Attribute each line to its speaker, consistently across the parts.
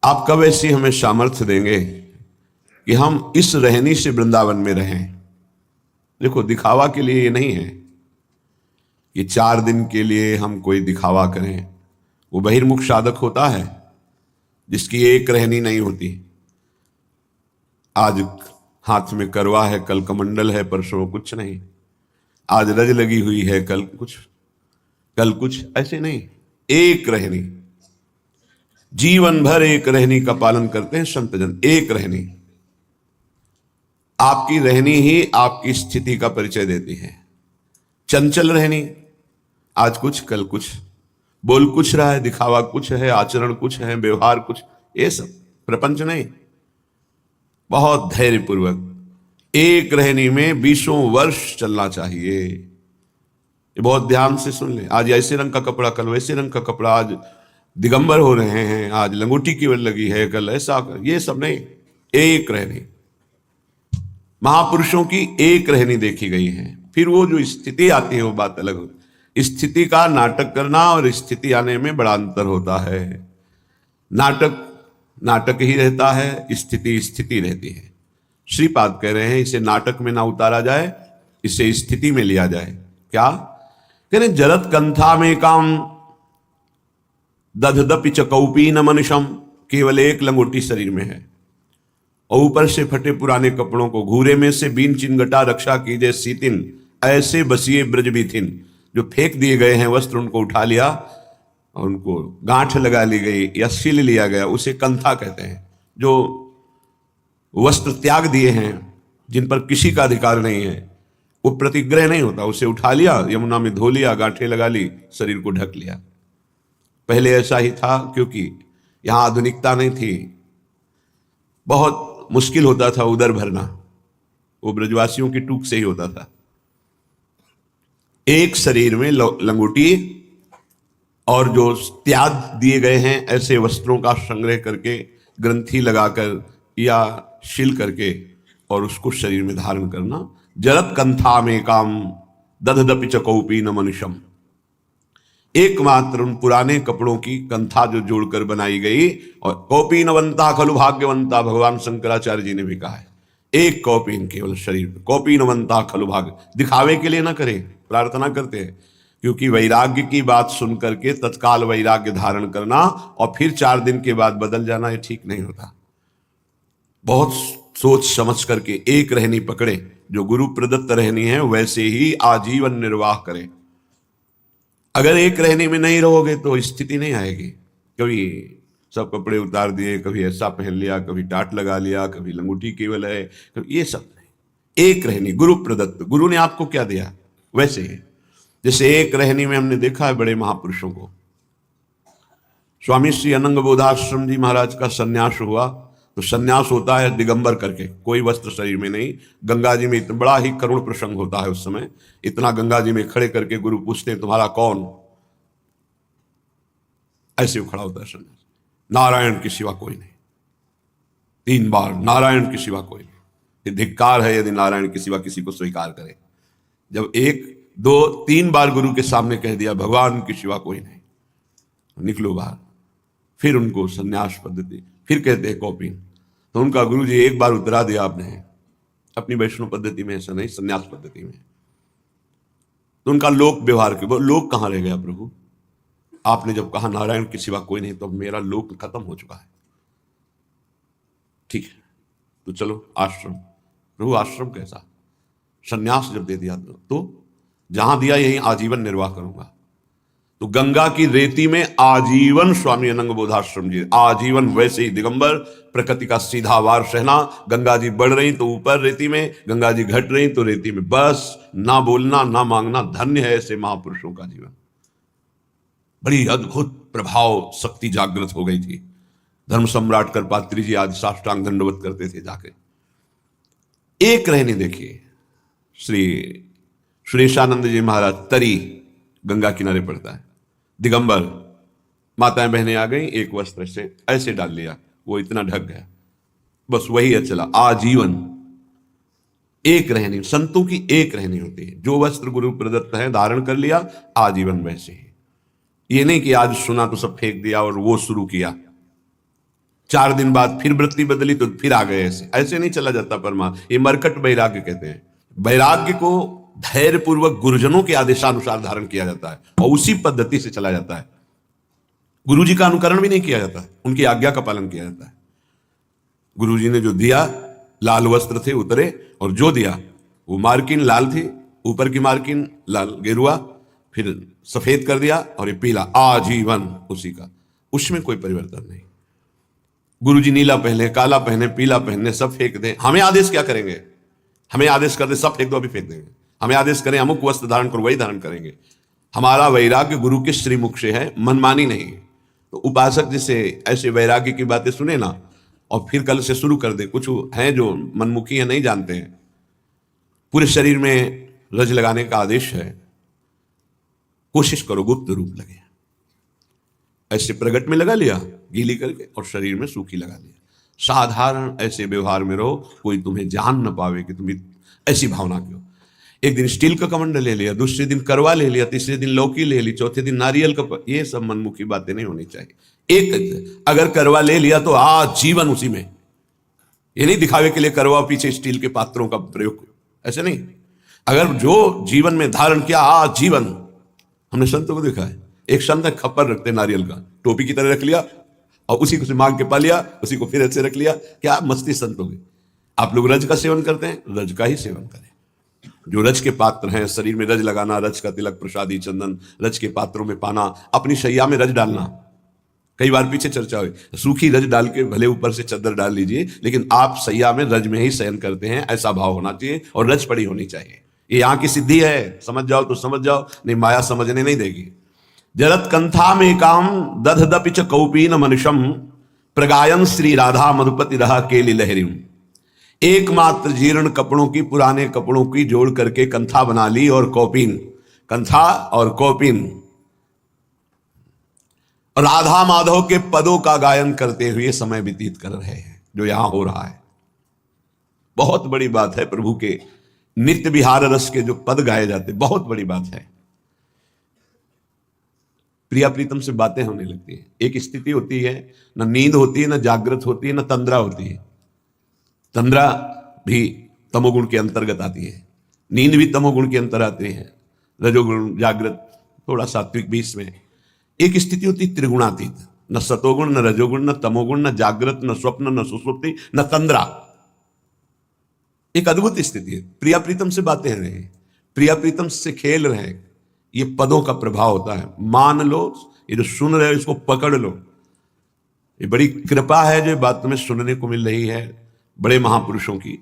Speaker 1: आप कब ऐसी हमें सामर्थ्य देंगे कि हम इस रहनी से वृंदावन में रहें? देखो, दिखावा के लिए ये नहीं है कि 4 दिन के लिए हम कोई दिखावा करें। वो बहिर्मुख साधक होता है जिसकी एक रहनी नहीं होती। आज हाथ में करवा है, कल कमंडल है, परसों कुछ नहीं। आज रज लगी हुई है, कल कुछ, ऐसे नहीं। एक रहनी, जीवन भर एक रहनी का पालन करते हैं संत जन। एक रहनी, आपकी रहनी ही आपकी स्थिति का परिचय देती है। चंचल रहनी, आज कुछ कल कुछ, बोल कुछ रहा है, दिखावा कुछ है, आचरण कुछ है, व्यवहार कुछ, ये सब प्रपंच नहीं। बहुत धैर्यपूर्वक एक रहनी में 20 वर्ष चलना चाहिए। ये बहुत ध्यान से सुन ले। आज ऐसे रंग का कपड़ा, कल वैसे रंग का कपड़ा, आज दिगंबर हो रहे हैं, आज लंगोटी केवल लगी है, कल ऐसा, ये सब नहीं। एक रहनी, महापुरुषों की एक रहनी देखी गई है। फिर वो जो स्थिति आती है वो बात अलग होती। स्थिति का नाटक करना और स्थिति आने में बड़ा अंतर होता है। नाटक नाटक ही रहता है, स्थिति स्थिति रहती है। श्रीपाद कह रहे हैं इसे नाटक में ना उतारा जाए, इसे स्थिति में लिया जाए। क्या कह रहे? जरत कंथा में काम दधदपि च कौपीन मनुषम, केवल एक लंगोटी शरीर में है और ऊपर से फटे पुराने कपड़ों को घूरे में से बीन चिनगटा रक्षा कीजिए सीतिन, ऐसे बसिए ब्रज बीथिन। जो फेंक दिए गए हैं वस्त्र, उनको उठा लिया और उनको गांठ लगा ली गई या सिल लिया गया, उसे कंथा कहते हैं। जो वस्त्र त्याग दिए हैं, जिन पर किसी का अधिकार नहीं है, वो प्रतिग्रह नहीं होता। उसे उठा लिया, यमुना में धो लिया, गांठें लगा ली, शरीर को ढक लिया। पहले ऐसा ही था, क्योंकि यहां आधुनिकता नहीं थी। बहुत मुश्किल होता था उदर भरना, वो ब्रजवासियों की टूक से ही होता था। एक शरीर में लंगोटी और जो त्याग दिए गए हैं ऐसे वस्त्रों का संग्रह करके, ग्रंथि लगाकर या शिल करके, और उसको शरीर में धारण करना। जरत कंथा में काम दधदपि च कौपीन मनुषम, एकमात्र उन पुराने कपड़ों की कंथा जो जोड़कर बनाई गई। और कौपीनवंता खलु भाग्यवंता, भगवान शंकराचार्य जी ने भी कहा है, एक कौपीन केवल शरीर में, कौपीनवंता खलु भाग्य। दिखावे के लिए ना करें, प्रार्थना करते हैं, क्योंकि वैराग्य की बात सुन करके तत्काल वैराग्य धारण करना और फिर 4 दिन के बाद बदल जाना, ये ठीक नहीं होता। बहुत सोच समझ करके एक रहनी पकड़े, जो गुरु प्रदत्त रहनी है वैसे ही आजीवन निर्वाह करें। अगर एक रहने में नहीं रहोगे तो स्थिति नहीं आएगी। कभी सब कपड़े उतार दिए, कभी ऐसा पहन लिया, कभी टाट लगा लिया, कभी लंगोटी केवल है, कभी ये सब नहीं। एक रहनी गुरु प्रदत्त, गुरु ने आपको क्या दिया वैसे ही। जैसे एक रहनी में हमने देखा है बड़े महापुरुषों को। स्वामी श्री अनंग बोधाश्रम जी महाराज का सन्यास हुआ, तो सन्यास होता है दिगंबर करके, कोई वस्त्र शरीर में नहीं। गंगा जी में इतना बड़ा ही करुण प्रसंग होता है उस समय। इतना गंगा जी में खड़े करके गुरु पूछते हैं तुम्हारा कौन? ऐसे वो खड़ा होता है सन्यास, नारायण के सिवा कोई नहीं। 3 बार नारायण के सिवा कोई नहीं। ये धिक्कार है यदि नारायण के सिवा किसी को स्वीकार करे। जब 1 2 3 बार गुरु के सामने कह दिया भगवान के सिवा कोई नहीं, निकलो बाहर। फिर उनको सन्यास पद्धति, फिर कहते हैं कौपीन। तो उनका गुरु जी एक बार उतरा दिया आपने, अपनी वैष्णव पद्धति में ऐसा नहीं, सन्यास पद्धति में। तो उनका लोक व्यवहार के, वो लोक कहां रह गया प्रभु? आपने जब कहा नारायण के सिवा कोई नहीं, तो मेरा लोक खत्म हो चुका है। ठीक है, तो चलो आश्रम। प्रभु आश्रम कैसा? सन्यास जब दे दिया तो जहां दिया यहीं आजीवन निर्वाह करूंगा। तो गंगा की रेती में आजीवन स्वामी अनंग बोधाश्रम जी, आजीवन वैसे ही दिगंबर, प्रकृति का सीधा वार सहना। गंगा जी बढ़ रही तो ऊपर रेती में, गंगा जी घट रही तो रेती में, बस ना बोलना ना मांगना। धन्य है ऐसे महापुरुषों का जीवन। बड़ी अद्भुत प्रभाव शक्ति जागृत हो गई थी। धर्म सम्राट करपात्री जी आदि साष्टांग दंडवत करते थे जाके। एक रहने देखिए, श्री सुरेशानंद जी महाराज, तरी गंगा किनारे पड़ता है, दिगंबर, माताएं बहनें आ गई, एक वस्त्र से ऐसे डाल लिया, वो इतना ढक गया, बस वही है चला आजीवन। एक रहनी, संतों की एक रहनी होती है। जो वस्त्र गुरु प्रदत्त है धारण कर लिया, आजीवन वैसे ही। ये नहीं कि आज सुना तो सब फेंक दिया और वो शुरू किया। 4 दिन बाद फिर वृत्ति बदली तो फिर आ गए। ऐसे ऐसे नहीं चला जाता परमात्मा। ये मरकट वैराग्य कहते हैं। वैराग्य को धैर्य पूर्वक गुरुजनों के आदेशानुसार धारण किया जाता है और उसी पद्धति से चला जाता है। गुरु जी का अनुकरण भी नहीं किया जाता, उनकी आज्ञा का पालन किया जाता है। गुरु जी ने जो दिया, लाल वस्त्र थे उतरे, और जो दिया वो मार्किन लाल थी, ऊपर की मार्किन लाल गेरुआ, फिर सफेद कर दिया और ये पीला, आजीवन उसी का, उसमें कोई परिवर्तन नहीं। गुरु जी नीला पहने, काला पहने, पीला पहने, सब फेंक दें, हमें आदेश क्या करेंगे? हमें आदेश कर दे सब फेंक दो, अभी फेंक देंगे। हमें आदेश करें अमुक वस्त्र धारण करो, वही धारण करेंगे। हमारा वैराग्य गुरु के श्रीमुख से है, मनमानी नहीं। तो उपासक जिसे ऐसे वैराग्य की बातें सुने ना और फिर कल से शुरू कर दे, कुछ हैं जो मनमुखी है, नहीं जानते हैं, पूरे शरीर में रज लगाने का आदेश है, कोशिश करो गुप्त रूप लगे। ऐसे प्रगट में लगा लिया गीली करके और शरीर में सूखी लगा लिया। साधारण ऐसे व्यवहार में रहो, कोई तुम्हें जान न पावे कि तुम ऐसी भावना क्यों। एक दिन स्टील का कमंड ले लिया, दूसरे दिन करवा ले लिया, तीसरे दिन लौकी ले ली, चौथे दिन नारियल का, ये सब मनमुखी बातें नहीं होनी चाहिए। एक अगर करवा ले लिया तो आज जीवन उसी में, ये नहीं दिखावे के लिए करवा पीछे स्टील के पात्रों का प्रयोग, ऐसे नहीं। अगर जो जीवन में धारण किया आज जीवन, हमने संतों को देखा है, एक संत खप्पर रखते नारियल का, टोपी की तरह रख लिया और उसी को से मांग के पा लिया, उसी को फिर ऐसे रख लिया। क्या मस्ती संतों की। आप लोग रज का सेवन करते हैं, रज का ही सेवन करें। जो रज के पात्र हैं, शरीर में रज लगाना, रज का तिलक, प्रसादी, चंदन रज के पात्रों में पाना, अपनी शैया में रज डालना। कई बार पीछे चर्चा हुई, सूखी रज डाल के भले ऊपर से चादर डाल लीजिए, लेकिन आप शैया में रज में ही शयन करते हैं, ऐसा भाव होना चाहिए और रज पड़ी होनी चाहिए। ये यहाँ की सिद्धि है, समझ जाओ तो समझ जाओ, नहीं माया समझने नहीं देगी। जरत कंथा में काम दधदपिच कौपीन मनुषम प्रगायन श्री राधा मधुपति रहा केली लहरिम। एकमात्र जीर्ण कपड़ों की, पुराने कपड़ों की जोड़ करके कंथा बना ली और कौपीन, कंथा और कौपीन, राधा माधव के पदों का गायन करते हुए समय व्यतीत कर रहे हैं, जो यहां हो रहा है। बहुत बड़ी बात है। प्रभु के नित्य विहार रस के जो पद गाए जाते, बहुत बड़ी बात है। प्रिया प्रीतम से बातें होने लगती है। एक स्थिति होती है, न नींद होती है, न जागृत होती है, न तंद्रा होती है। तंद्रा भी तमोगुण के अंतर्गत आती है, नींद भी तमोगुण के अंतर आते हैं, रजोगुण, जागृत, थोड़ा सात्विक भी इसमें। एक स्थिति होती त्रिगुणातीत, न सतोगुण, न रजोगुण, न तमोगुण, न जागृत, न स्वप्न, न सुषुप्ति, न तंद्रा। एक अद्भुत स्थिति है। प्रिया प्रीतम से बातें रहे, प्रिया प्रीतम से खेल रहे, ये पदों का प्रभाव होता है। मान लो, ये जो सुन रहे हो इसको पकड़ लो। ये बड़ी कृपा है जो बात तुम्हें सुनने को मिल रही है बड़े महापुरुषों की।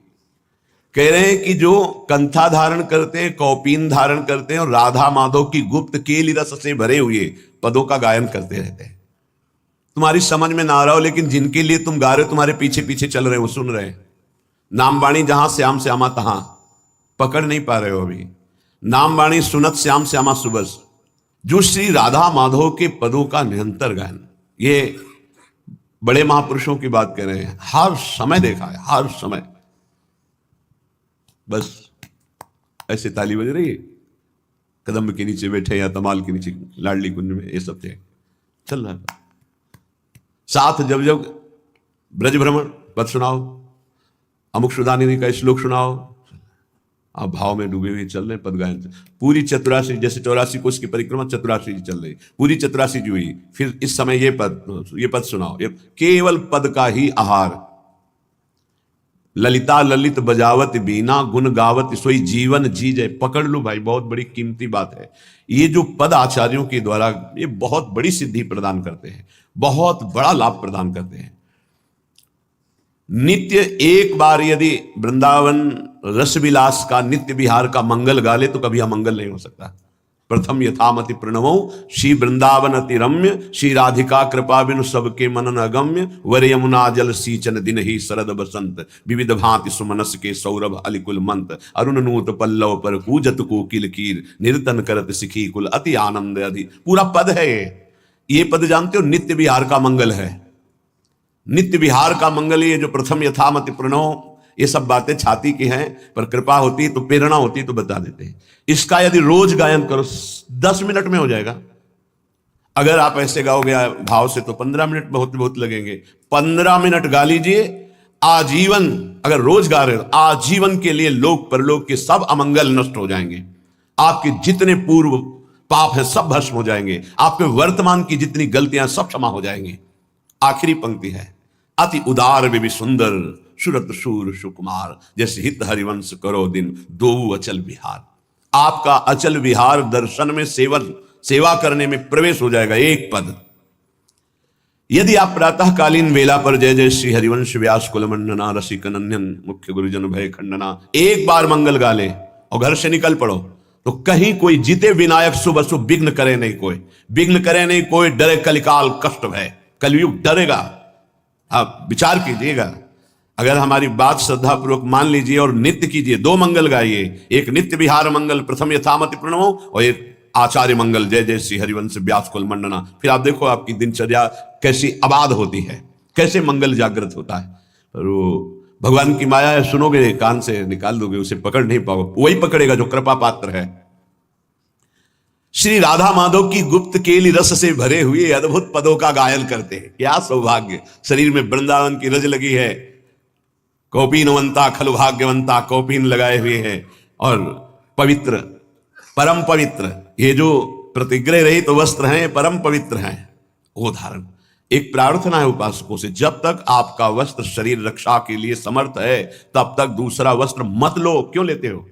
Speaker 1: कह रहे हैं कि जो कंथा धारण करते हैं, कौपीन धारण करते हैं और राधा माधव की गुप्त केली रस से भरे हुए पदों का गायन करते रहते हैं। तुम्हारी समझ में ना आ रहा हो, लेकिन जिनके लिए तुम गा रहे हो, तुम्हारे पीछे पीछे चल रहे हो, सुन रहे हैं। नाम वाणी जहां श्याम श्यामा तहां, पकड़ नहीं पा रहे हो अभी। नाम वाणी सुनत श्याम श्यामा सुबस, जो श्री राधा माधव के पदों का निरंतर गायन, ये बड़े महापुरुषों की बात कर रहे हैं। हर समय देखा है, हर समय बस ऐसे ताली बज रही है, कदम के नीचे बैठे या तमाल के नीचे लाडली कुंज में, ये सब थे चल रहा है। साथ जब जब ब्रज भ्रमण पद सुनाओ, अमुक सुदानी का श्लोक सुनाओ, आप भाव में डूबे हुए चल रहे पद गायन। पूरी चतुरासी, जैसे 84 कोष की परिक्रमा 84 जी चल रही, पूरी 84 जी हुई, फिर इस समय ये पद सुनाओ। ये केवल पद का ही आहार। ललिता ललित बजावत बीना, गुण गावत सोई जीवन जी जय। पकड़ लो भाई, बहुत बड़ी कीमती बात है। ये जो पद आचार्यों के द्वारा ये बहुत बड़ी सिद्धि प्रदान करते हैं, बहुत बड़ा लाभ प्रदान करते हैं। नित्य एक बार यदि वृंदावन रस विलास का, नित्य विहार का मंगल गाले तो कभी अमंगल नहीं हो सकता। प्रथम यथामति प्रणवो श्री वृंदावन अति रम्य, श्री राधिका कृपा बिनु सबके मनन अगम्य, वर यमुना जल सींचन दिन ही शरद बसंत, विविध भांति सुमनस के सौरभ अलिकुल मंत, अरुण नूत पल्लव पर कूजत कोकिल कीर, निर्तन करत सिखी कुल अति आनंद अधि। पूरा पद है ये पद जानते हो, नित्य विहार का मंगल है। नित्य विहार का मंगल, ये जो प्रथम यथामति प्रणव, ये सब बातें छाती की हैं, पर कृपा होती तो, प्रेरणा होती तो बता देते हैं। इसका यदि रोज गायन करो 10 मिनट में हो जाएगा। अगर आप ऐसे गाओगे भाव से तो 15 मिनट बहुत बहुत लगेंगे। 15 मिनट गा लीजिए, आजीवन, अगर रोज गा रहे हो आजीवन के लिए लोक परलोक के सब अमंगल नष्ट हो जाएंगे। आपके जितने पूर्व पाप हैं सब भस्म हो जाएंगे, आपके वर्तमान की जितनी गलतियां सब क्षमा हो जाएंगी। आखिरी पंक्ति है, अति उदार वे भी सुंदर सुरत शूर सुकुमार, जैसे हित हरिवंश करो दिन दो अचल विहार। आपका अचल विहार दर्शन में सेवा करने में प्रवेश हो जाएगा एक पद। यदि आप प्रातःकालीन वेला पर जय जय श्री हरिवंश व्यास कुल मंडना रसिक नंदन मुख्य गुरुजन भय खंडना एक बार मंगल गा ले और घर से निकल पड़ो, तो कहीं कोई जीते विनायक शुभ अशुभ विघ्न करे नहीं, कोई विघ्न करे नहीं, कोई डरे कलिकाल कष्ट भय, कलयुग डरेगा। आप विचार कीजिएगा, अगर हमारी बात श्रद्धा पूर्वक मान लीजिए और नित्य कीजिए, 2 मंगल गाइए, एक नित्य विहार मंगल प्रथम यथामति प्रणवो और एक आचार्य मंगल जय जय श्री हरिवंश व्यास कुल मंडना, फिर आप देखो आपकी दिनचर्या कैसी आबाद होती है, कैसे मंगल जागृत होता है। और वो भगवान की माया है, सुनोगे कान से निकाल दोगे, उसे पकड़ नहीं पाओगे, वही पकड़ेगा जो कृपा पात्र है। श्री राधा माधव की गुप्त केली रस से भरे हुए अद्भुत पदों का गायन करते हैं। क्या सौभाग्य, शरीर में वृंदावन की रज लगी है, कौपीनवंता खलु भाग्यवंता, कौपीन लगाए हुए हैं और पवित्र परम पवित्र, ये जो प्रतिग्रह रहित तो वस्त्र हैं परम पवित्र हैं, वो धारण। एक प्रार्थना है उपासकों से, जब तक आपका वस्त्र शरीर रक्षा के लिए समर्थ है तब तक दूसरा वस्त्र मत लो। क्यों लेते हो?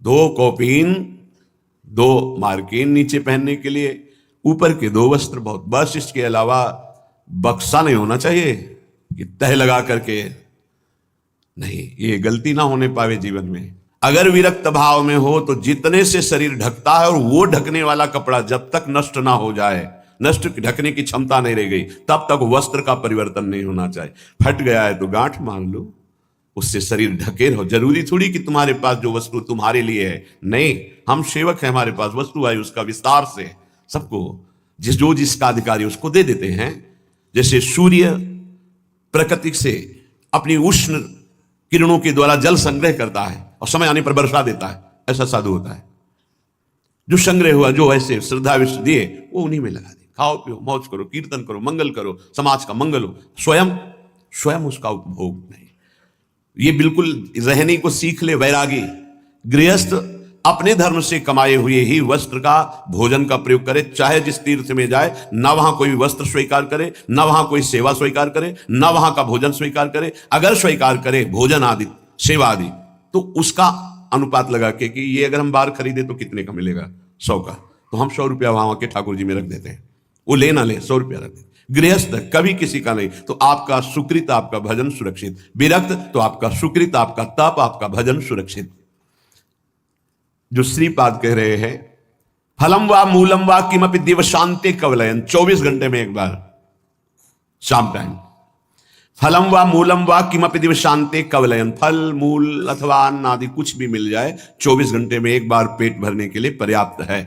Speaker 1: 2 कौपीन 2 मार्किन नीचे पहनने के लिए, ऊपर के 2 वस्त्र बहुत, बस इसके अलावा बक्सा नहीं होना चाहिए कि तह लगा करके, नहीं, ये गलती ना होने पावे जीवन में। अगर विरक्त भाव में हो तो जितने से शरीर ढकता है और वो ढकने वाला कपड़ा जब तक नष्ट ना हो जाए, नष्ट ढकने की क्षमता नहीं रह गई, तब तक वस्त्र का परिवर्तन नहीं होना चाहिए। फट गया है तो गांठ मार लो, उससे शरीर ढके रहो। जरूरी थोड़ी कि तुम्हारे पास जो वस्तु तुम्हारे लिए है, नहीं, हम सेवक हैं, हमारे पास वस्तु आई उसका विस्तार से सबको जिसका अधिकारी उसको दे देते हैं। जैसे सूर्य प्रकृति से अपनी उष्ण किरणों के द्वारा जल संग्रह करता है और समय आने पर वर्षा देता है, ऐसा साधु होता है। जो संग्रह हुआ, जो ऐसे श्रद्धा विश्व दिए, वो उन्हीं में लगा दे। खाओ पियो, मौज करो, कीर्तन करो, मंगल करो, समाज का मंगल हो, स्वयं उसका उपभोग नहीं। ये बिल्कुल रहने को सीख ले वैरागी। गृहस्थ अपने धर्म से कमाए हुए ही वस्त्र का भोजन का प्रयोग करे, चाहे जिस तीर्थ में जाए, ना वहां कोई वस्त्र स्वीकार करे, ना वहां कोई सेवा स्वीकार करे, ना वहां का भोजन स्वीकार करे। अगर स्वीकार करे भोजन आदि सेवा आदि, तो उसका अनुपात लगा के कि ये अगर हम बाहर खरीदे तो कितने का मिलेगा, 100 का, तो हम 100 रुपया वहां के ठाकुर जी में रख देते हैं, वो ले ना ले 100 रुपया रख देते। गृहस्थ कभी किसी का नहीं, तो आपका सुकृत, आपका भजन सुरक्षित। विरक्त तो आपका सुकृत, आपका तप, आपका भजन सुरक्षित। जो श्रीपाद कह रहे हैं, फलम वा मूलम वा किमपि दिव शांति कवलयन, 24 घंटे में एक बार शाम टाइम, फलम वा मूलम वा किमपि दिव शांति कवलयन, फल मूल अथवा अन्न आदि कुछ भी मिल जाए 24 घंटे में एक बार पेट भरने के लिए पर्याप्त है।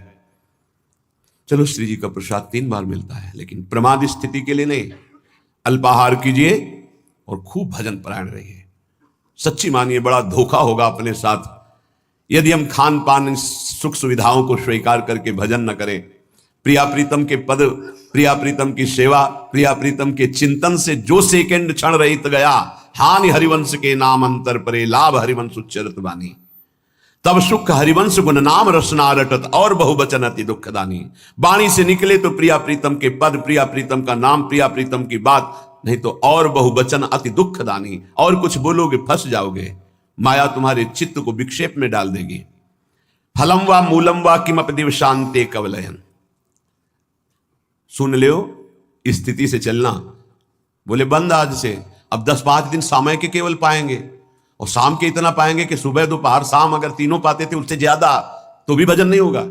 Speaker 1: चलो श्री जी का प्रसाद 3 बार मिलता है, लेकिन प्रमाद स्थिति के लिए नहीं। अल्पाहार कीजिए और खूब भजन परायण रहिए। सच्ची मानिए, बड़ा धोखा होगा अपने साथ यदि हम खान पान सुख सुविधाओं को स्वीकार करके भजन न करें। प्रिया प्रीतम के पद, प्रिया प्रीतम की सेवा, प्रिया प्रीतम के चिंतन से जो सेकंड क्षण रहित गया, हानि हरिवंश के नाम अंतर परे, लाभ हरिवंश उच्चरत बानी। तब सुख हरिवंश गुण नाम रसना रटत, और बहुवचन अति दुखदानी। वाणी से निकले तो प्रिया प्रीतम के पद, प्रिया प्रीतम का नाम, प्रिया प्रीतम की बात, नहीं तो और बहुवचन अति दुखदानी। और कुछ बोलोगे फंस जाओगे, माया तुम्हारे चित्त को विक्षेप में डाल देगी। फलम वा मूलम वा किमपि दिव शांते कवलयन, सुन लो, स्थिति से चलना। बोले बंद आज से, अब 10-5 दिन समय के केवल पाएंगे, और शाम के इतना पाएंगे कि सुबह दोपहर शाम अगर तीनों पाते थे उससे ज्यादा, तो भी भजन नहीं होगा।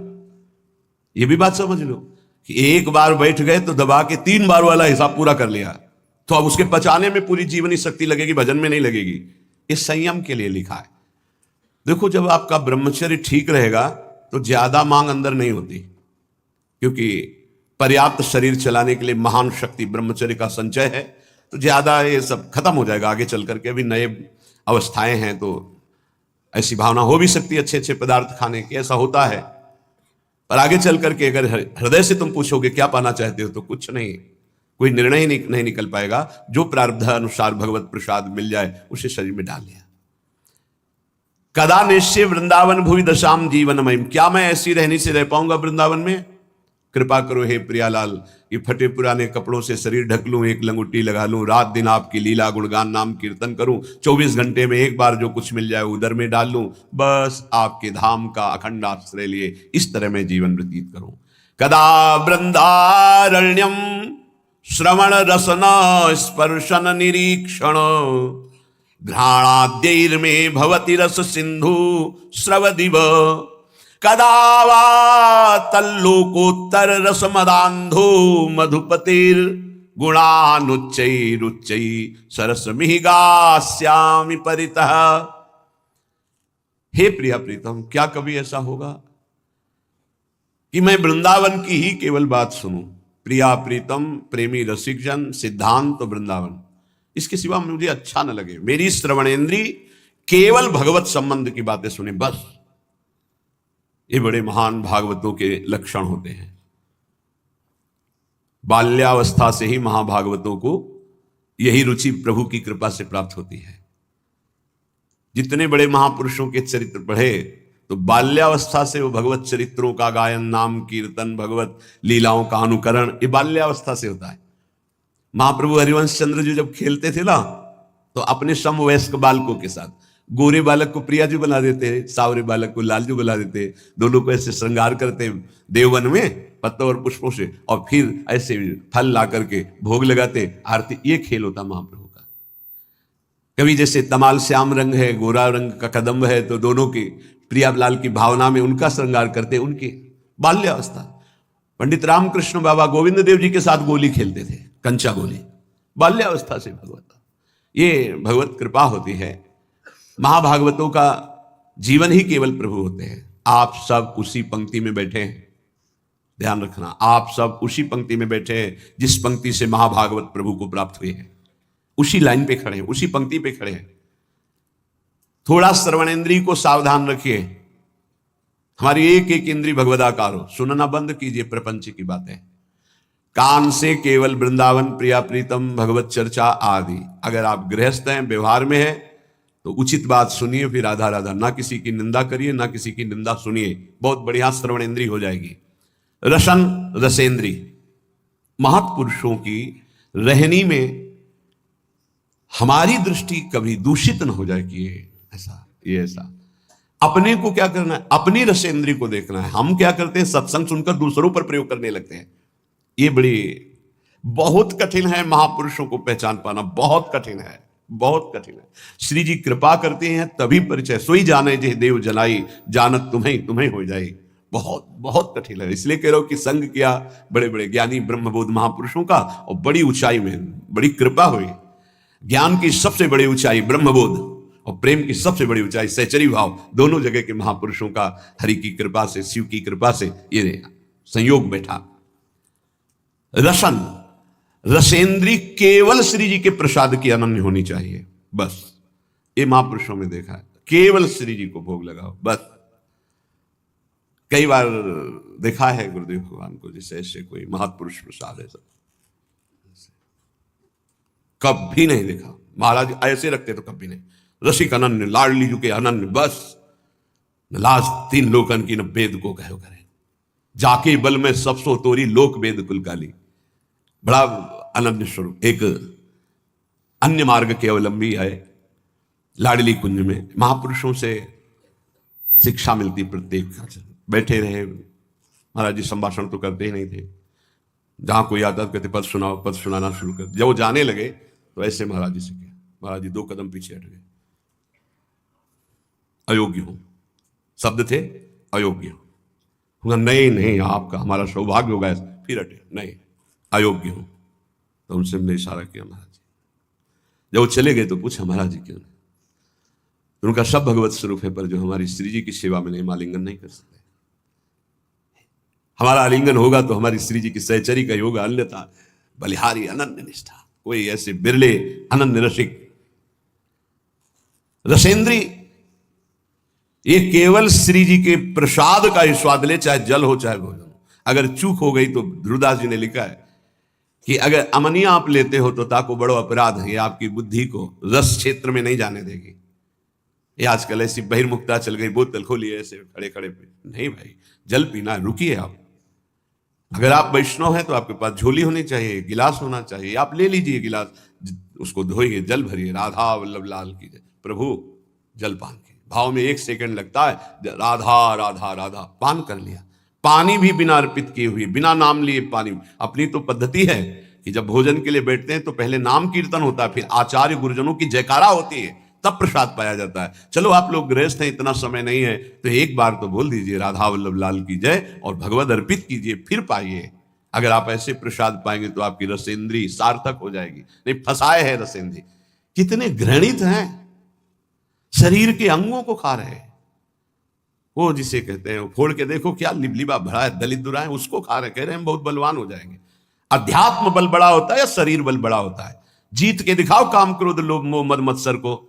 Speaker 1: ये भी बात समझ लो कि एक बार बैठ गए तो दबा के 3 बार वाला हिसाब पूरा कर लिया, तो अब उसके पचाने में पूरी जीवनी शक्ति लगेगी, भजन में नहीं लगेगी। इस संयम के लिए लिखा है। देखो, जब आपका ब्रह्मचर्य ठीक रहेगा तो ज्यादा मांग अंदर नहीं होती, क्योंकि पर्याप्त शरीर चलाने के लिए महान शक्ति ब्रह्मचर्य का संचय है। तो ज्यादा ये सब खत्म हो जाएगा आगे चल करके। अभी नए अवस्थाएं हैं तो ऐसी भावना हो भी सकती है अच्छे अच्छे पदार्थ खाने की, ऐसा होता है। पर आगे चल करके अगर हृदय से तुम पूछोगे क्या पाना चाहते हो, तो कुछ नहीं, कोई निर्णय ही नहीं निकल पाएगा। जो प्रारब्ध अनुसार भगवत प्रसाद मिल जाए उसे शरीर में डाल लिया। कदा निश्चय वृंदावन भूमि दशाम जीवनमयम, क्या मैं ऐसी रहनी से रह पाऊंगा वृंदावन में? कृपा करो हे प्रियालाल, ये फटे पुराने कपड़ों से शरीर ढक लूं, एक लंगोटी लगा लूं, रात दिन आपकी लीला गुणगान नाम कीर्तन करूं, 24 घंटे में एक बार जो कुछ मिल जाए उदर में डाल लूं, बस आपके धाम का अखंड आश्रय लिए इस तरह मैं जीवन व्यतीत करूं। कदा वृंदारण्यम श्रवण रसना स्पर्शन निरीक्षण घ्राणाद्यैर्मे भवति रस सिंधु स्रवदिव, कदा वा तल्लोकोत्तर रसमदान्धो मधुपतिर गुणानुच्चैरुच्चै सरसमिहि गास्यामि परितः। हे प्रिया प्रीतम, क्या कभी ऐसा होगा कि मैं वृंदावन की ही केवल बात सुनूं? प्रिया प्रीतम प्रेमी रसिक जन सिद्धांत वृंदावन, इसके सिवा मुझे अच्छा न लगे। मेरी श्रवणेन्द्री केवल भगवत संबंध की बातें सुने, बस। ये बड़े महान भागवतों के लक्षण होते हैं। बाल्यावस्था से ही महाभागवतों को यही रुचि प्रभु की कृपा से प्राप्त होती है। जितने बड़े महापुरुषों के चरित्र पढ़े तो बाल्यावस्था से वो भगवत चरित्रों का गायन, नाम कीर्तन, भगवत लीलाओं का अनुकरण, ये बाल्यावस्था से होता है। महाप्रभु हरिवंश चंद्र जी जब खेलते थे ना, तो अपने समवयस्क बालकों के साथ गोरे बालक को प्रिया जी बना देते, सावरे बालक को लालजू बना देते, दोनों को ऐसे श्रृंगार करते देववन में पत्तों और पुष्पों से, और फिर ऐसे फल ला करके भोग लगाते, आरती। ये खेल होता महाप्रभु का। कभी जैसे तमाल श्याम रंग है, गोरा रंग का कदम्ब है, तो दोनों की प्रियालाल की भावना में उनका श्रृंगार करते, उनकी बाल्यावस्था। पंडित रामकृष्ण बाबा गोविंद देव जी के साथ गोली खेलते थे, कंचा गोली, बाल्यावस्था से भगवत। ये भगवत कृपा होती है। महाभागवतों का जीवन ही केवल प्रभु होते हैं। आप सब उसी पंक्ति में बैठे हैं, ध्यान रखना, आप सब उसी पंक्ति में बैठे हैं जिस पंक्ति से महाभागवत प्रभु को प्राप्त हुए हैं। उसी लाइन पे खड़े हैं, उसी पंक्ति पे खड़े हैं। थोड़ा श्रवणेन्द्रिय को सावधान रखिए। हमारी एक एक इंद्रिय भगवदाकार हो, सुनना बंद कीजिए प्रपंच की बातें। कान से केवल वृंदावन, प्रिया प्रीतम, भगवत चर्चा आदि। अगर आप गृहस्थ हैं, व्यवहार में हैं, तो उचित बात सुनिए, फिर राधा राधा, ना किसी की निंदा करिए, ना किसी की निंदा सुनिए। बहुत बढ़िया श्रवणेन्द्री हो जाएगी। रसन रसेंद्री, महत्पुरुषों की रहनी में हमारी दृष्टि कभी दूषित न हो जाए कि ये ऐसा। अपने को क्या करना है? अपनी रसेंद्री को देखना है। हम क्या करते हैं? सत्संग सुनकर दूसरों पर प्रयोग करने लगते हैं। ये बड़ी बहुत कठिन है, महापुरुषों को पहचान पाना बहुत कठिन है, बहुत कठिन है। श्री जी कृपा करते हैं तभी परिचय, सोई जाने जे देव जलाई, जानत तुम्हें तुम्हें हो जाए। बहुत बहुत कठिन है। इसलिए कह रहा हूं कि संग किया बड़े बड़े ज्ञानी ब्रह्मबोध महापुरुषों का, और बड़ी ऊंचाई में बड़ी कृपा हुई। ज्ञान की सबसे बड़ी ऊंचाई ब्रह्मबोध, और प्रेम की सबसे बड़ी ऊंचाई सहचरी भाव। दोनों जगह के महापुरुषों का हरि की कृपा से, शिव की कृपा से ये संयोग बैठा। रसन रसेंद्री केवल श्री जी के प्रसाद की अनन्य होनी चाहिए, बस। ये महापुरुषों में देखा है, केवल श्री जी को भोग लगाओ, बस। कई बार देखा है गुरुदेव भगवान को, जैसे ऐसे कोई महापुरुष प्रसाद है, सब कभी नहीं देखा। महाराज ऐसे रखते तो कभी नहीं। रसिक अनन्य, लाडली जू के अनन्य, बस। लाज तीन लोकन की न वेद को कहो करे, जाके बल में सब सो तोरी लोक वेद कुलकाली। बड़ा अनन्य स्वरूप। एक अन्य मार्ग के अवलंबी है, लाडली कुंज में महापुरुषों से शिक्षा मिलती। प्रत्येक बैठे रहे, महाराज जी संभाषण तो करते ही नहीं थे। जहां कोई आता कहते पद सुनाओ, पद सुनाना शुरू कर। जब वो जाने लगे तो ऐसे महाराज जी से किया। महाराज जी 2 कदम पीछे हट गए। अयोग्य हूं, शब्द थे अयोग्य हूं। नहीं नहीं, आपका हमारा सौभाग्य होगा। फिर हटे, नहीं अयोग्य हूं। तो उनसे हमने इशारा किया महाराज जी। जब वो चले गए तो पूछा महाराज जी क्यों नहीं? तो उनका सब भगवत स्वरूप है, पर जो हमारी श्री जी की सेवा में नहीं, आलिंगन नहीं कर सकते। हमारा आलिंगन होगा तो हमारी श्री जी की सहचरी का होगा, अन्यथा बलिहारी अनन्य निष्ठा। कोई ऐसे बिरले अनन्य रसिक। रसेंद्री ये केवल श्री जी के प्रसाद का ही स्वाद ले, चाहे जल हो चाहे भोजन हो। अगर चूक हो गई तो ध्रुवदास जी ने लिखा है कि अगर अमनिया आप लेते हो तो ताको बड़ो अपराध है, ये आपकी बुद्धि को रस क्षेत्र में नहीं जाने देगी। ये आजकल ऐसी बहिर्मुखता चल गई, बोतल खोली ऐसे खड़े खड़े पे, नहीं भाई, जल पीना, रुकिए आप। अगर आप वैष्णव हैं तो आपके पास झोली होनी चाहिए, गिलास होना चाहिए, आप ले लीजिए गिलास, उसको धोइए, जल भरिए, राधा वल्लभ लाल की जय, प्रभु जल पान की भाव में 1 सेकंड लगता है, राधा राधा राधा पान कर लिया। पानी भी बिना अर्पित किए हुए, बिना नाम लिए पानी। अपनी तो पद्धति है कि जब भोजन के लिए बैठते हैं तो पहले नाम कीर्तन होता है, फिर आचार्य गुरुजनों की जयकारा होती है, तब प्रसाद पाया जाता है। चलो आप लोग गृहस्थ हैं, इतना समय नहीं है, तो एक बार तो बोल दीजिए राधा वल्लभ लाल की जय और भगवद अर्पित कीजिए, फिर पाइए। अगर आप ऐसे प्रसाद पाएंगे तो आपकी रसेंद्री सार्थक हो जाएगी। नहीं, फंसाए है रसेंद्री, कितने घृणित हैं, शरीर के अंगों को खा रहे हैं। वो जिसे कहते हैं, फोड़ के देखो क्या लिबलिबा भरा है, दलित दुरा है, उसको खा रहे, कह रहे हैं हम बहुत बलवान हो जाएंगे। अध्यात्म बल बड़ा होता है या शरीर बल बड़ा होता है? जीत के दिखाओ काम क्रोध लोभ मोह मद मत्सर को।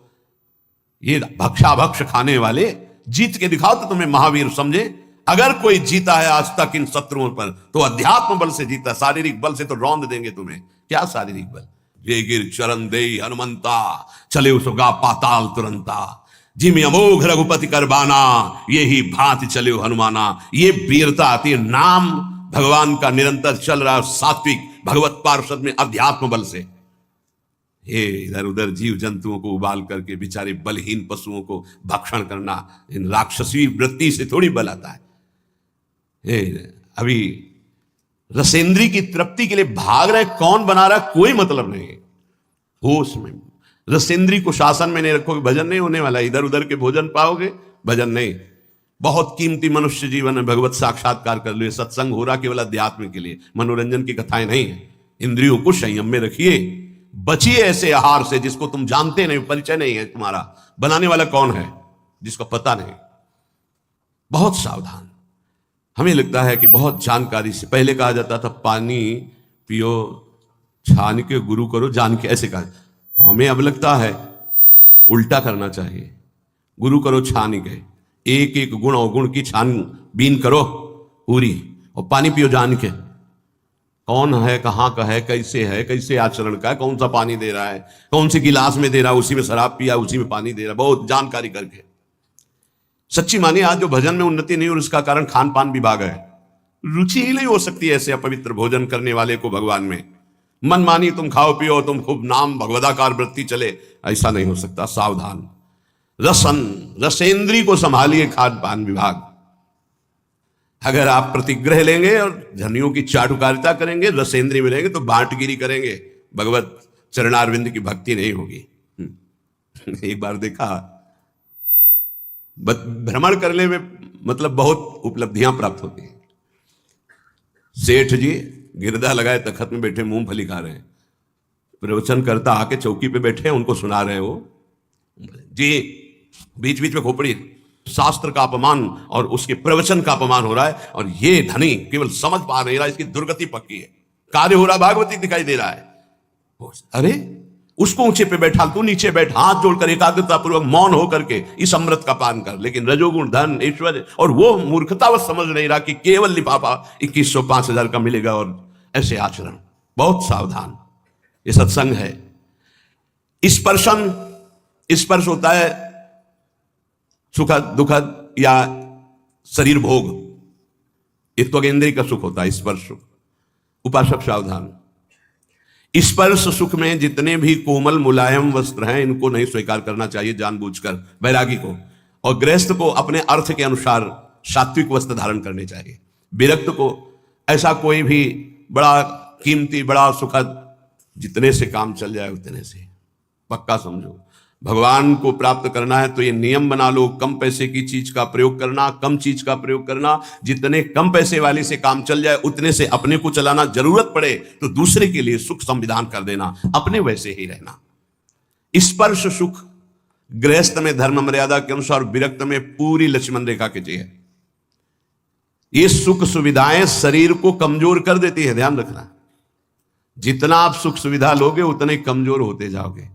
Speaker 1: ये भक्षा भक्ष खाने वाले जीत के दिखाओ तो तुम्हें महावीर समझे। अगर कोई जीता है आज तक इन शत्रुओं पर तो अध्यात्म बल से जीता, शारीरिक बल से तो रौंद देंगे तुम्हें। क्या शारीरिक बल? जे गिर चरण दे हनुमंता, चले उसगा पाताल तुरंता, जिम अमोघ रघुपति करबाना, ये ही भांति चले हनुमाना। ये वीरता आती है नाम भगवान का निरंतर चल रहा, सात्विक भगवत पार्षद में अध्यात्म बल से। ये इधर उधर जीव जंतुओं को उबाल करके बेचारे बलहीन पशुओं को भक्षण करना, इन राक्षसी वृत्ति से थोड़ी बल आता है। अभी रसेंद्री की तृप्ति के लिए भाग रहे, कौन बना रहा है कोई मतलब नहीं है। होश में रसेंद्री को शासन में नहीं रखोगे, भजन नहीं होने वाला। इधर उधर के भोजन पाओगे, भजन नहीं। बहुत कीमती मनुष्य जीवन में भगवत साक्षात्कार कर लो। सत्संग हो रहा केवल अध्यात्म के लिए, मनोरंजन की कथाएं नहीं है। इंद्रियों को संयम में रखिए, बचिए ऐसे आहार से जिसको तुम जानते नहीं, परिचय नहीं है तुम्हारा, बनाने वाला कौन है जिसको पता नहीं। बहुत सावधान। हमें लगता है कि बहुत जानकारी से, पहले कहा जाता था पानी पियो छान के, गुरु करो जान के, ऐसे कहा। हमें अब लगता है उल्टा करना चाहिए, गुरु करो छान के, एक एक गुण अवगुण की छानबीन करो पूरी, और पानी पियो जान के। कौन है, कहाँ का है, कैसे आचरण का है, कौन सा पानी दे रहा है, कौन सी गिलास में दे रहा है, उसी में शराब पिया उसी में पानी दे रहा है, बहुत जानकारी करके। सच्ची मानिए आज जो भजन में उन्नति नहीं और उसका कारण खान पान विभाग है। रुचि ही नहीं हो सकती ऐसे अपवित्र भोजन करने वाले को भगवान में। मन मानी तुम खाओ पियो, तुम खूब नाम भगवदाकार वृत्ति चले, ऐसा नहीं हो सकता। सावधान। रसेंद्री को संभालिए खान पान विभाग। अगर आप प्रतिग्रह लेंगे और धनियों की चाटुकारिता करेंगे, रसेंद्री में रहेंगे तो बांटगिरी करेंगे, भगवत चरणारविंद की भक्ति नहीं होगी। एक बार देखा, भ्रमण करने में मतलब बहुत उपलब्धियां प्राप्त होती हैं। सेठ जी गिरदा लगाए तखत में बैठे मूंगफली खा रहे हैं, प्रवचन करता आके चौकी पे बैठे हैं, उनको सुना रहे हैं वो जी, बीच बीच में खोपड़ी। शास्त्र का अपमान और उसके प्रवचन का अपमान हो रहा है, और ये धनी केवल समझ पा नहीं रहा, इसकी दुर्गति पक्की है। कार्य हो रहा, भागवती दिखाई दे रहा है। अरे उसको ऊंचे पे बैठा, तू नीचे बैठ, हाथ जोड़कर एकाग्रता पूर्वक मौन होकर के इस अमृत का पान कर। लेकिन रजोगुण धन ऐश्वर्य, और वो मूर्खतावश समझ नहीं रहा कि केवल लिफाफा 2100 5000 का मिलेगा, और ऐसे आचरण। बहुत सावधान। ये सत्संग है। स्पर्श होता है सुखद दुखद या शरीर भोग, एक तो इंद्रिय का सुख होता है स्पर्श सुख। उपासक सावधान। स्पर्श सुख में जितने भी कोमल मुलायम वस्त्र हैं, इनको नहीं स्वीकार करना चाहिए जानबूझकर, वैरागी को। और गृहस्थ को अपने अर्थ के अनुसार सात्विक वस्त्र धारण करने चाहिए। विरक्त को ऐसा कोई भी बड़ा कीमती बड़ा सुखद, जितने से काम चल जाए उतने से, पक्का समझो। भगवान को प्राप्त करना है तो ये नियम बना लो, कम पैसे की चीज का प्रयोग करना, कम चीज का प्रयोग करना। जितने कम पैसे वाले से काम चल जाए उतने से अपने को चलाना, जरूरत पड़े तो दूसरे के लिए सुख संविधान कर देना, अपने वैसे ही रहना। स्पर्श सुख गृहस्थ में धर्म मर्यादा के अनुसार, विरक्त में पूरी लक्ष्मण रेखा के चाहिए। ये सुख सुविधाएं शरीर को कमजोर कर देती है, ध्यान रखना। जितना आप सुख सुविधा लोगे उतने कमजोर होते जाओगे।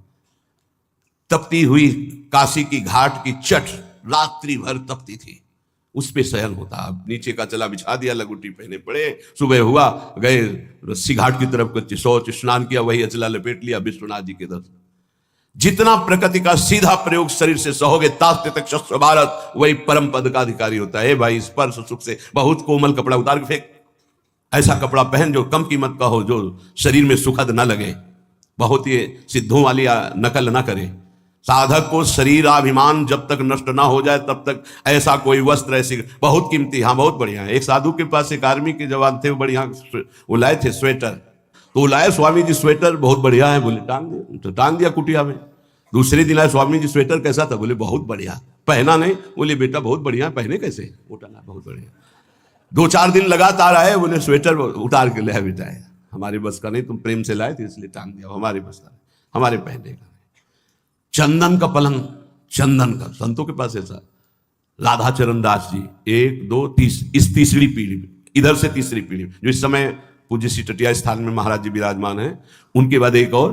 Speaker 1: तपती हुई काशी की घाट की चट रात्रि भर तपती थी, उस पे शयन होता। अब नीचे का चला बिछा दिया, लंगोटी पहने पड़े, सुबह हुआ गए रस्सी घाट की तरफ, कुछ शौच स्नान किया, वही अचला लपेट लिया, विश्वनाथ जी के दर्शन। जितना प्रकृति का सीधा प्रयोग शरीर से सहोगे तास्ते तक शस्त्र भारत, वही परम पद का अधिकारी होता है। भाई स्पर्श सुख से बहुत कोमल कपड़ा उतार के फेंक, ऐसा कपड़ा पहन जो कम कीमत का हो, जो शरीर में सुखद न लगे, बहुत ही सिद्धों वाली नकल ना करे। साधक को शरीराभिमान जब तक नष्ट ना हो जाए तब तक ऐसा कोई वस्त्र, ऐसी बहुत कीमती, हाँ बहुत बढ़िया है। एक साधु के पास एक आर्मी के जवान थे, वो बढ़िया वो लाए थे स्वेटर, तो वो लाए स्वामी जी स्वेटर बहुत बढ़िया है, बोले टांग दे, तो टांग दिया कुटिया में। दूसरे दिन आए, स्वामी जी स्वेटर कैसा था? बोले बहुत बढ़िया। पहना नहीं? बोले बेटा बहुत बढ़िया, पहने कैसे? वो टांगा बहुत बढ़िया। 2-4 दिन लगातार आए, बोले स्वेटर उतार के ले बेटा है, हमारे बस का नहीं, तुम प्रेम से लाए थे इसलिए टांग दिया, हमारे बस का, हमारे पहनने का। चंदन का पलंग, चंदन का, संतों के पास ऐसा। राधा चरण दास जी 1 2 3, इस तीसरी पीढ़ी में, इधर से तीसरी पीढ़ी जो इस समय पूज्य श्री टटिया स्थान में महाराज जी विराजमान है, उनके बाद एक और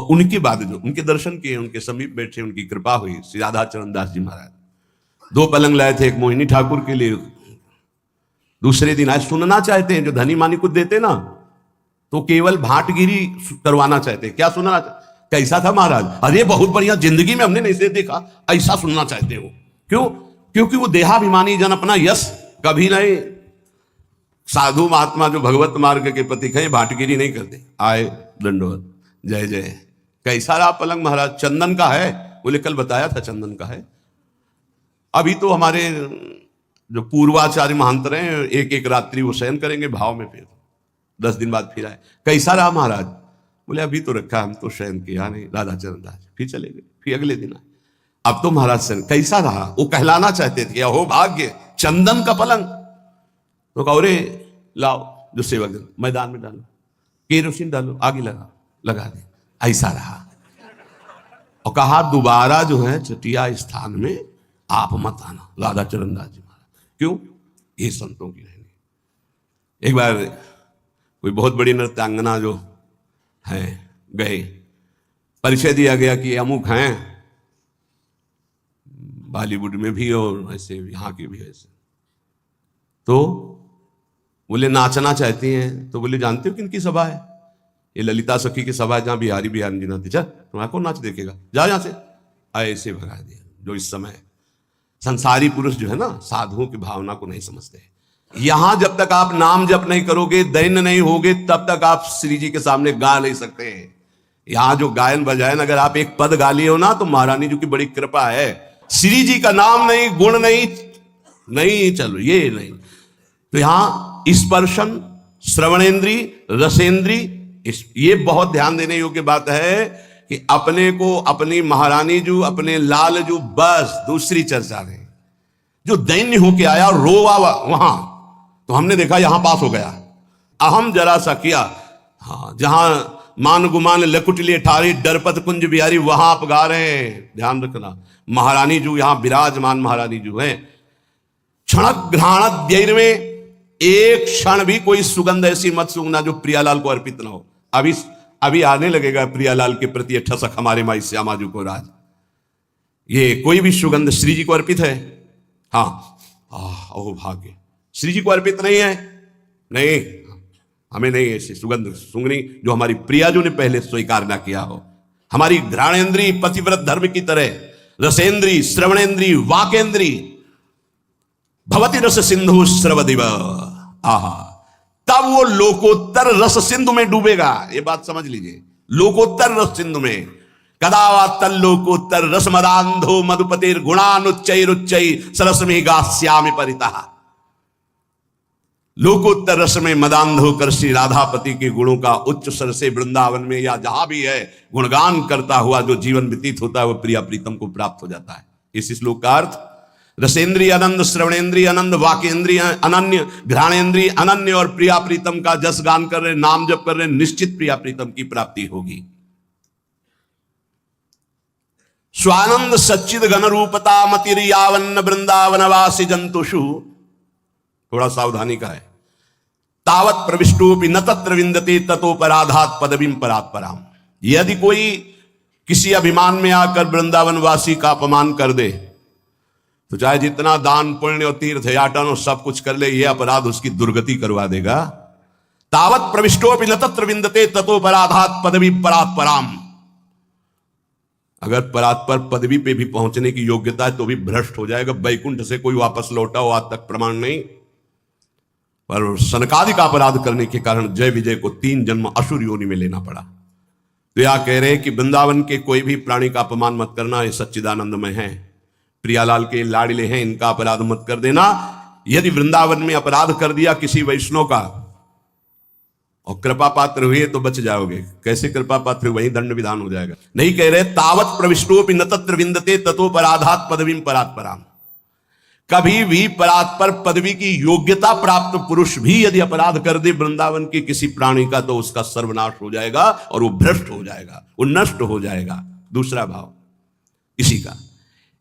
Speaker 1: उनके बाद जो उनके दर्शन किए, उनके समीप बैठे, उनकी कृपा हुई, श्री राधा चरण दास जी महाराज 2 पलंग लाए थे, एक मोहिनी ठाकुर के लिए। दूसरे दिन आज सुनना चाहते हैं, जो धनी मानी को देते ना, तो केवल भाटगिरी करवाना चाहते हैं। क्या सुनना? कैसा था महाराज? अरे बहुत बढ़िया, जिंदगी में हमने नहीं से देखा, ऐसा सुनना चाहते हो। क्यों? क्योंकि वो देहाभिमानी जन अपना यश कभी नहीं, साधु महात्मा जो भगवत मार्ग के प्रतीक है, भाटगिरी नहीं करते। आए दंडवत, जय जय। कैसा रहा पलंग महाराज? चंदन का है, बोले कल बताया था चंदन का है। अभी तो हमारे जो पूर्वाचार्य महांतर हैं, एक एक रात्रि वो शयन करेंगे भाव में, फिर 10 दिन बाद फिर आए। कैसा रहा महाराज? बोले अभी तो रखा, हम तो शयन किया नहीं, राधा चरण दास। फिर चले गए, फिर अगले दिन आए, अब तो महाराज शयन। कैसा रहा? वो कहलाना चाहते थे, अहो भाग्य, चंदन का पलंग। तो कहो रे लाओ, जो सेवक मैदान में डालो, केरोसिन डालो, आगे लगा दे, ऐसा रहा। और कहा दोबारा जो है चटिया स्थान में आप मत आना, राधा चरण दास जी महाराज। क्यों? ये संतों की रहनी। एक बार कोई बहुत बड़ी नृत्यांगना जो है गए, परिचय दिया गया कि अमुक हैं, बॉलीवुड में भी और ऐसे यहाँ के भी ऐसे। तो बोले नाचना चाहती हैं, तो बोले जानते हो किनकी सभा है? ये ललिता सखी की सभा है, जहाँ बिहारी जी नाचते। चल तुम्हारा कौन नाच देखेगा, जा यहाँ से। ऐसे भगा दिया। जो इस समय संसारी पुरुष जो है ना, साधुओं की भावना को नहीं समझते। यहां जब तक आप नाम जप नहीं करोगे, दैन्य नहीं होगे, तब तक आप श्री जी के सामने गा नहीं सकते। यहां जो गायन बजायन, अगर आप एक पद गा लिए हो ना, तो महारानी जी की बड़ी कृपा है। श्री जी का नाम नहीं, गुण नहीं चलो, ये नहीं। तो यहां स्पर्शन, श्रवणेन्द्री, रसेंद्री, ये बहुत ध्यान देने योग्य बात है कि अपने को अपनी महारानी जू, अपने लाल जू, बस दूसरी चर्चा नहीं। जो दैन्य होके आया रोवा वहां, तो हमने देखा यहां पास हो गया। अहम जरा सा किया, हाँ, जहां मान गुमान लकुटली ठारी डरपत कुंज बिहारी, वहां आप गा रहे हैं। ध्यान रखना, महारानी जू यहां विराजमान महारानी जू है। क्षणक घ्राणत देर में एक क्षण भी कोई सुगंध ऐसी मत सूंघना जो प्रियालाल को अर्पित ना हो। अभी आने लगेगा प्रियालाल के प्रति ठसक हमारे माई श्यामा जी को राज। ये कोई भी सुगंध श्री जी को अर्पित है? हाँ, ओ भाग्य, श्री जी को अर्पित नहीं है। नहीं, हमें नहीं ऐसी सुगंध सूंघनी जो हमारी प्रियाजू ने पहले स्वीकार ना किया हो। हमारी घ्राणेन्द्री पतिव्रत धर्म की तरह, रसेंद्री, श्रवणेन्द्री, वाकेंद्री, भवती रस सिंधु श्रवदिव, आहा, तब वो लोकोत्तर रस सिंधु में डूबेगा। ये बात समझ लीजिए, लोकोत्तर रस सिंधु में। कदावा तल्लोकोत्तर रसमदांधो मधुपतिर गुणानुच्चैरुच्चै सरसमि गास्यामि परितः। लोकोत्तर रस में मदांध होकर श्री राधापति के गुणों का उच्च स्वर से वृंदावन में या जहां भी है गुणगान करता हुआ जो जीवन व्यतीत होता है, वह प्रिया प्रीतम को प्राप्त हो जाता है। इस श्लोक का अर्थ, रसेंद्रिय आनंद, श्रवणेन्द्रिय आनंद, वाकेंद्रिय अनन्य, घ्राणेन्द्रिय अनन्य और प्रिया प्रीतम का जस गान कर रहे, नाम जप कर रहे, निश्चित प्रिया प्रीतम की प्राप्ति होगी। स्वानंद सच्चिद घन रूपता मतिरियावन्न वृंदावनवासी जंतुषु, थोड़ा सावधानी का है। तावत प्रविष्टोपि न तत्र विंदते ततोपराधात पदवीं परात्पराम। यदि कोई किसी अभिमान में आकर वृंदावनवासी का अपमान कर दे, तो चाहे जितना दान पुण्य और तीर्थ याटन और सब कुछ कर ले, ये अपराध उसकी दुर्गति करवा देगा। तावत प्रविष्टोपि न तत्र विंदते ततो पराधात पदवी परात पराम। अगर परात्पर पदवी पे भी पहुंचने की योग्यता है तो भी भ्रष्ट हो जाएगा। वैकुंठ से कोई वापस लौटा हो आज तक प्रमाण नहीं। पर सनकादि का अपराध करने के कारण जय विजय को 3 जन्म असुर योनि में लेना पड़ा। तो यह कह रहे हैं कि वृंदावन के कोई भी प्राणी का अपमान मत करना, ये सच्चिदानंद में है, प्रियालाल के लाडले हैं, इनका अपराध मत कर देना। यदि वृंदावन में अपराध कर दिया किसी वैष्णव का और कृपा पात्र हुए तो बच जाओगे। कैसे कृपा पात्र, वही दंड विधान हो जाएगा। नहीं कह रहे तावत प्रविष्टोपि न तत्र विंदते ततो पराधात पदवीं परात पराम। कभी भी परात्पर पदवी की योग्यता प्राप्त पुरुष भी यदि अपराध कर दे वृंदावन के किसी प्राणी का, तो उसका सर्वनाश हो जाएगा और वो भ्रष्ट हो जाएगा, वो नष्ट हो जाएगा। दूसरा भाव इसी का,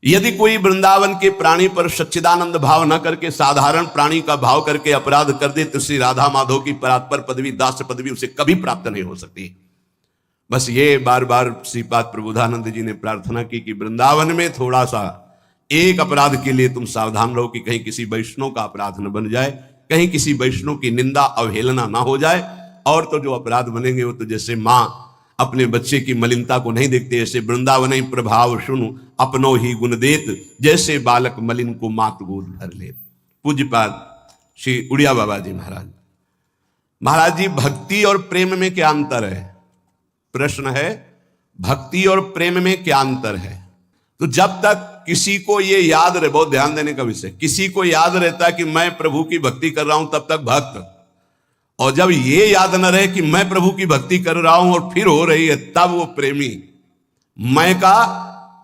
Speaker 1: यदि कोई वृंदावन के प्राणी पर सच्चिदानंद भाव न करके साधारण प्राणी का भाव करके अपराध कर दे तो श्री राधा माधव की परात्पर पदवी, दास पदवी उसे कभी प्राप्त नहीं हो सकती। बस ये बार बार श्रीपाद प्रबोधानंद जी ने प्रार्थना की कि वृंदावन में थोड़ा सा एक अपराध के लिए तुम सावधान रहो कि कहीं किसी वैष्णव का अपराध न बन जाए, कहीं किसी वैष्णव की निंदा अवहेलना ना हो जाए। और तो जो अपराध बनेंगे वो तो जैसे मां अपने बच्चे की मलिनता को नहीं देखते, ऐसे वृंदावन ही प्रभाव सुनु अपनो ही गुण देत, जैसे बालक मलिन को मात गोद भर ले। पूज्यपाद श्री उड़िया बाबा जी महाराज। महाराज जी, भक्ति और प्रेम में क्या अंतर है? प्रश्न है, भक्ति और प्रेम में क्या अंतर है? तो जब तक किसी को ये याद रहे, बहुत ध्यान देने का विषय, किसी को याद रहता है कि मैं प्रभु की भक्ति कर रहा हूं तब तक भक्त, और जब ये याद न रहे कि मैं प्रभु की भक्ति कर रहा हूं और फिर हो रही है, तब वो प्रेमी। मैं का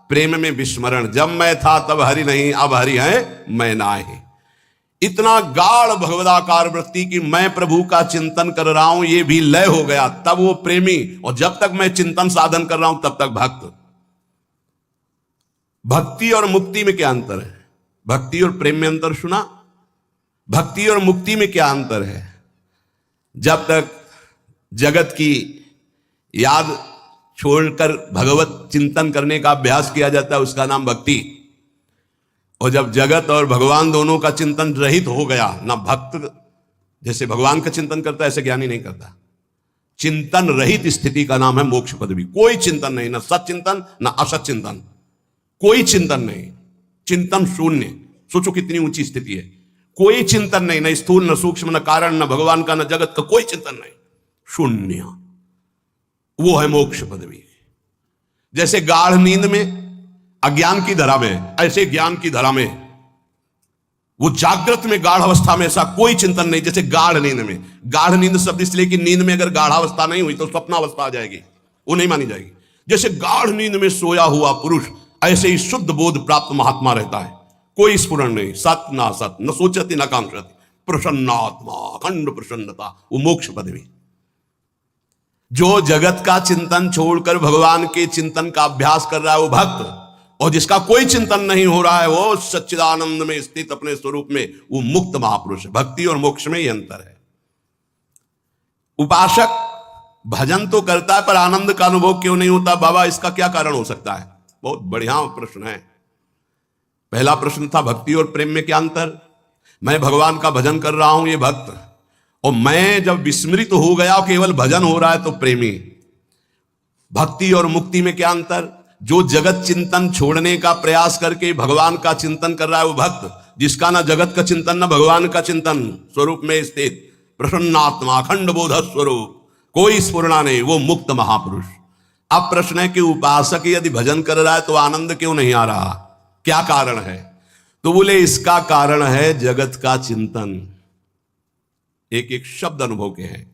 Speaker 1: प्रेम में विस्मरण, जब मैं था तब हरि नहीं, अब हरि है मैं नाहि। इतना गाढ़ भगवदाकार वृत्ति कि मैं प्रभु का चिंतन कर रहा हूं, ये भी लय हो गया, तब वो प्रेमी। और जब तक मैं चिंतन साधन कर रहा हूं तब तक भक्त। भक्ति और मुक्ति में क्या अंतर है? भक्ति और प्रेम में अंतर सुना? भक्ति और मुक्ति में क्या अंतर है? जब तक जगत की याद छोड़कर भगवत चिंतन करने का अभ्यास किया जाता है उसका नाम भक्ति। और जब जगत और भगवान दोनों का चिंतन रहित हो गया, ना भक्त जैसे भगवान का चिंतन करता है ऐसे ज्ञानी नहीं करता, चिंतन रहित स्थिति का नाम है मोक्ष पदवी। कोई चिंतन नहीं, ना सत चिंतन ना असत चिंतन, कोई चिंतन नहीं, चिंतन शून्य। सोचो कितनी ऊंची स्थिति है। कोई चिंतन नहीं, न स्थूल न सूक्ष्म, न कारण, न भगवान का, न जगत का, कोई चिंतन नहीं, शून्य। वो है मोक्ष पदवी। जैसे गाढ़ नींद में अज्ञान की धरा में, ऐसे ज्ञान की धरा में, वो जागृत में गाढ़ अवस्था में ऐसा कोई चिंतन नहीं जैसे गाढ़ नींद में। गाढ़ नींद शब्द इसलिए कि नींद में अगर गाढ़ावस्था नहीं हुई तो स्वप्नावस्था आ जाएगी, वो नहीं मानी जाएगी। जैसे गाढ़ नींद में सोया हुआ पुरुष, ऐसे ही शुद्ध बोध प्राप्त महात्मा रहता है, कोई स्फुरण नहीं, सत ना सत, न सोचती न कांक्षति, प्रसन्नात्मा, अखंड प्रसन्नता, वो मोक्ष पदवी। जो जगत का चिंतन छोड़कर भगवान के चिंतन का अभ्यास कर रहा है वो भक्त, और जिसका कोई चिंतन नहीं हो रहा है वो सच्चिदानंद में स्थित अपने स्वरूप में, वो मुक्त महापुरुष है। भक्ति और मोक्ष में ये अंतर है। उपासक भजन तो करता है पर आनंद का अनुभव क्यों नहीं होता? बाबा, इसका क्या कारण हो सकता है? बहुत बढ़िया प्रश्न है। पहला प्रश्न था भक्ति और प्रेम में क्या अंतर। मैं भगवान का भजन कर रहा हूं, ये भक्त, और मैं जब विस्मृत हो गया केवल भजन हो रहा है तो प्रेमी। भक्ति और मुक्ति में क्या अंतर? जो जगत चिंतन छोड़ने का प्रयास करके भगवान का चिंतन कर रहा है वो भक्त, जिसका ना जगत का चिंतन ना भगवान का चिंतन, स्वरूप में स्थित प्रसन्नात्मा, अखंड बोध स्वरूप, कोई स्फुरणा नहीं, वो मुक्त महापुरुष। अब प्रश्न है कि उपासक यदि भजन कर रहा है तो आनंद क्यों नहीं आ रहा? क्या कारण है? तो बोले इसका कारण है जगत का चिंतन। एक एक शब्द अनुभव के हैं।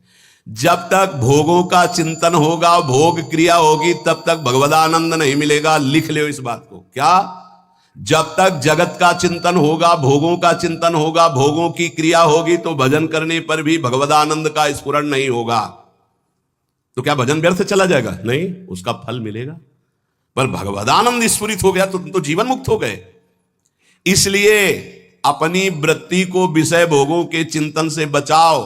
Speaker 1: जब तक भोगों का चिंतन होगा, भोग क्रिया होगी, तब तक भगवदानंद नहीं मिलेगा। लिख ले इस बात को। क्या? जब तक जगत का चिंतन होगा, भोगों का चिंतन होगा, भोगों की क्रिया होगी, तो भजन करने पर भी भगवदानंद का स्फुरण नहीं होगा। तो क्या भजन व्यर्थ चला जाएगा? नहीं, उसका फल मिलेगा। पर भगवदानंद स्फुरित हो गया तो तुम तो जीवन मुक्त हो गए। इसलिए अपनी वृत्ति को विषय भोगों के चिंतन से बचाओ।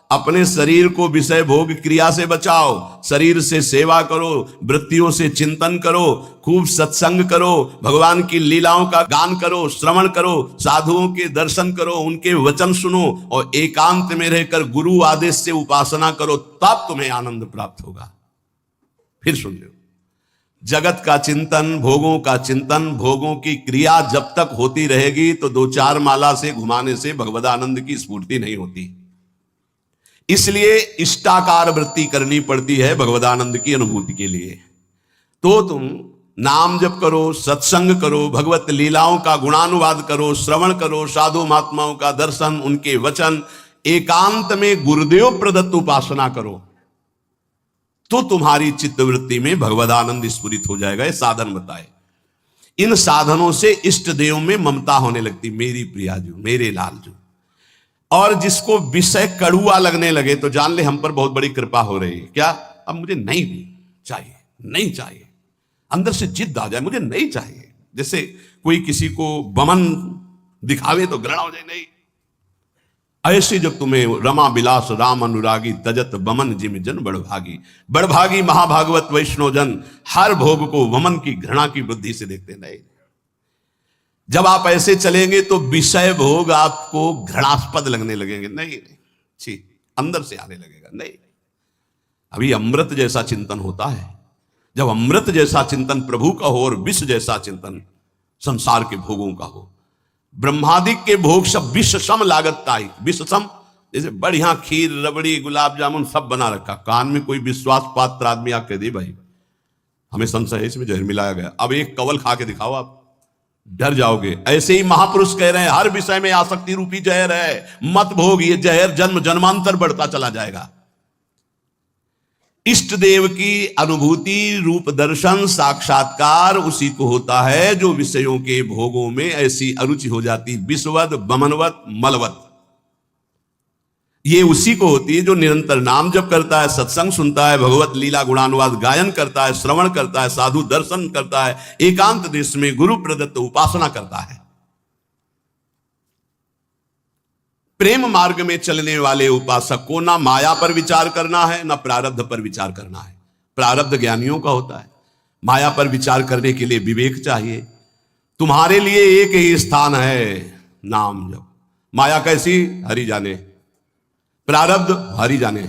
Speaker 1: अपने शरीर को विषय भोग क्रिया से बचाओ, शरीर से सेवा करो, वृत्तियों से चिंतन करो, खूब सत्संग करो, भगवान की लीलाओं का गान करो, श्रवण करो, साधुओं के दर्शन करो, उनके वचन सुनो और एकांत में रहकर गुरु आदेश से उपासना करो, तब तुम्हें आनंद प्राप्त होगा। फिर सुन लो, जगत का चिंतन, भोगों का चिंतन, भोगों की क्रिया जब तक होती रहेगी तो 2-4 माला से घुमाने से भगवदानंद की स्फूर्ति नहीं होती। इसलिए इष्टाकार वृत्ति करनी पड़ती है भगवदानंद की अनुभूति के लिए। तो तुम नाम जप करो, सत्संग करो, भगवत लीलाओं का गुणानुवाद करो, श्रवण करो, साधु महात्माओं का दर्शन, उनके वचन, एकांत में गुरुदेव प्रदत्त उपासना करो, तो तुम्हारी चित्तवृत्ति में भगवदानंद स्फुरित हो जाएगा। ये साधन बताए। इन साधनों से इष्ट देव में ममता होने लगती, मेरी प्रियाजू, मेरे लालजू। और जिसको विषय कड़ुआ लगने लगे तो जान ले हम पर बहुत बड़ी कृपा हो रही है। क्या? अब मुझे नहीं चाहिए, नहीं चाहिए, अंदर से जिद आ जाए, मुझे नहीं चाहिए। जैसे कोई किसी को बमन दिखावे तो घृणा हो जाए, नहीं। ऐसे जब तुम्हें रमा बिलास राम अनुरागी तजत बमन जिम जन बड़भागी, बड़भागी महाभागवत वैष्णव जन हर भोग को वमन की घृणा की बुद्धि से देखते। नहीं, जब आप ऐसे चलेंगे तो विषय भोग आपको घृणास्पद लगने लगेंगे। नहीं, छी, अंदर से आने लगेगा। नहीं, अभी अमृत जैसा चिंतन होता है। जब अमृत जैसा चिंतन प्रभु का हो और विष जैसा चिंतन संसार के भोगों का हो, ब्रह्मादिक के भोग सब विष सम लागतदायी, विष सम, जैसे बढ़िया खीर, रबड़ी, गुलाब जामुन सब बना रखा, कान में कोई विश्वास पात्र आदमी आके दे भाई हमें संशय है इसमें जहर मिलाया गया, अब एक कवल खा के दिखाओ, आप डर जाओगे। ऐसे ही महापुरुष कह रहे हैं हर विषय में आसक्ति रूपी जहर है, मत भोग, ये जहर जन्म जन्मांतर बढ़ता चला जाएगा। इष्ट देव की अनुभूति, रूप दर्शन, साक्षात्कार उसी को होता है जो विषयों के भोगों में ऐसी अरुचि हो जाती, विषवद, बमनवत, मलवत। ये उसी को होती है जो निरंतर नाम जप करता है, सत्संग सुनता है, भगवत लीला गुणानुवाद गायन करता है, श्रवण करता है, साधु दर्शन करता है, एकांत देश में गुरु प्रदत्त उपासना करता है। प्रेम मार्ग में चलने वाले उपासक को ना माया पर विचार करना है, ना प्रारब्ध पर विचार करना है। प्रारब्ध ज्ञानियों का होता है, माया पर विचार करने के लिए विवेक चाहिए। तुम्हारे लिए एक ही स्थान है, नाम जप। माया कैसी? हरि जाने, प्रारब्ध हरि जाने।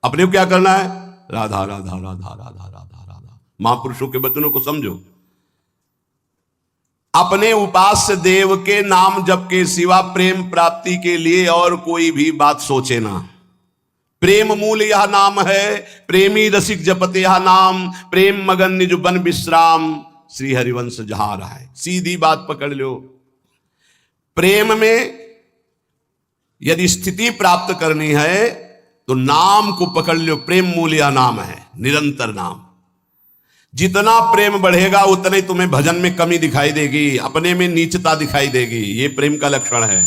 Speaker 1: अपने को क्या करना है? राधा राधा राधा राधा राधा राधा। महापुरुषों के वचनों को समझो। अपने उपास्य देव के नाम जप के सिवा प्रेम प्राप्ति के लिए और कोई भी बात सोचे ना। प्रेम मूल यह नाम है, प्रेमी रसिक जपते यह नाम, प्रेम मगन निज बन विश्राम, श्री हरिवंश जहां रहा है। सीधी बात पकड़ लो। प्रेम में यदि स्थिति प्राप्त करनी है तो नाम को पकड़ लो। प्रेम मूल यह नाम है, निरंतर नाम। जितना प्रेम बढ़ेगा उतने ही तुम्हें भजन में कमी दिखाई देगी, अपने में नीचता दिखाई देगी। ये प्रेम का लक्षण है।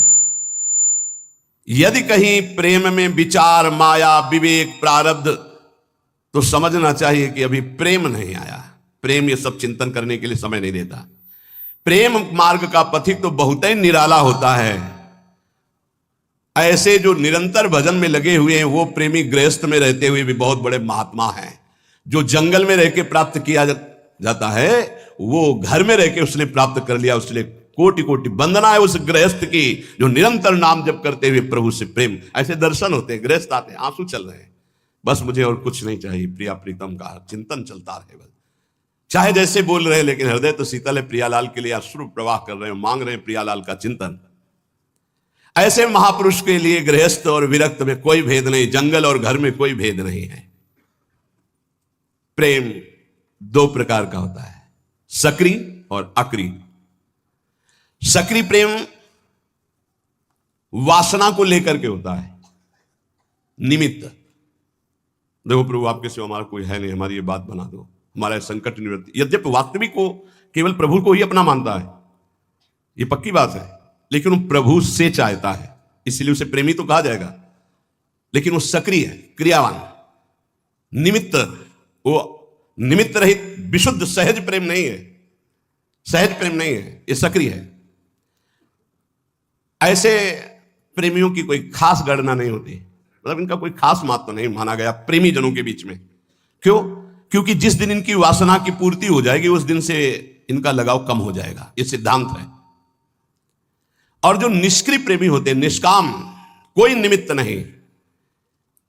Speaker 1: यदि कहीं प्रेम में विचार, माया, विवेक, प्रारब्ध, तो समझना चाहिए कि अभी प्रेम नहीं आया। प्रेम ये सब चिंतन करने के लिए समय नहीं देता। प्रेम मार्ग का पथिक तो बहुत ही निराला होता है। ऐसे जो निरंतर भजन में लगे हुए हैं वो प्रेमी गृहस्थ में रहते हुए भी बहुत बड़े महात्मा हैं। जो जंगल में रह के प्राप्त किया जाता है वो घर में रह के उसने प्राप्त कर लिया। उसके लिए कोटि कोटि वंदना है उस गृहस्थ की जो निरंतर नाम जप करते हुए प्रभु से प्रेम। ऐसे दर्शन होते हैं, गृहस्थ आते हैं, आंसू चल रहे हैं, बस मुझे और कुछ नहीं चाहिए, प्रिया प्रीतम का चिंतन चलता रहे बस। चाहे जैसे बोल रहे हैं लेकिन हृदय तो शीतल है, प्रियालाल के लिए अश्रु प्रवाह कर रहे हैं, मांग रहे हैं प्रियालाल का चिंतन। ऐसे महापुरुष के लिए गृहस्थ और विरक्त में कोई भेद नहीं, जंगल और घर में कोई भेद नहीं है। प्रेम दो प्रकार का होता है, सक्री और अक्री। सक्री प्रेम वासना को लेकर के होता है, निमित्त। देखो प्रभु आपके सिवा हमारा कोई है नहीं, हमारी ये बात बना दो, हमारा संकट निवृत्ति। यद्यपि वास्तविक को केवल प्रभु को ही अपना मानता है, ये पक्की बात है, लेकिन वो प्रभु से चाहता है, इसलिए उसे प्रेमी तो कहा जाएगा। लेकिन वो सक्रिय है, क्रियावान, निमित्त। वो निमित्त रहित विशुद्ध सहज प्रेम नहीं है, सहज प्रेम नहीं है, ये सक्रिय है। ऐसे प्रेमियों की कोई खास गणना नहीं होती। मतलब इनका कोई खास महत्व नहीं माना गया प्रेमी जनों के बीच में। क्यों? क्योंकि जिस दिन इनकी वासना की पूर्ति हो जाएगी उस दिन से इनका लगाव कम हो जाएगा, ये सिद्धांत है। और जो निष्क्रिय प्रेमी होते हैं, निष्काम, कोई निमित्त नहीं,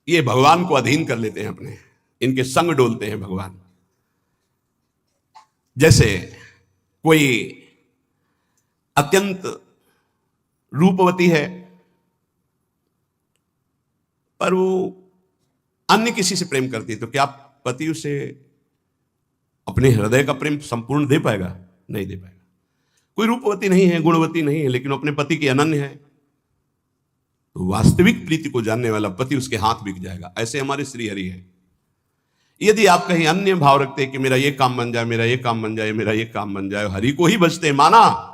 Speaker 1: ये भगवान को अधीन कर लेते हैं अपने, इनके संग डोलते हैं भगवान। जैसे कोई अत्यंत रूपवती है पर वो अन्य किसी से प्रेम करती है, तो क्या पति उसे अपने हृदय का प्रेम संपूर्ण दे पाएगा? नहीं दे पाएगा। कोई रूपवती नहीं है, गुणवती नहीं है, लेकिन अपने पति की अनन्य है, तो वास्तविक प्रीति को जानने वाला पति उसके हाथ बिक जाएगा। ऐसे हमारे श्री हरि है। यदि आप कहीं अन्य भाव रखते हैं कि मेरा ये काम बन जाए, मेरा ये काम बन जाए, मेरा ये काम बन जाए, हरि को ही बचते माना,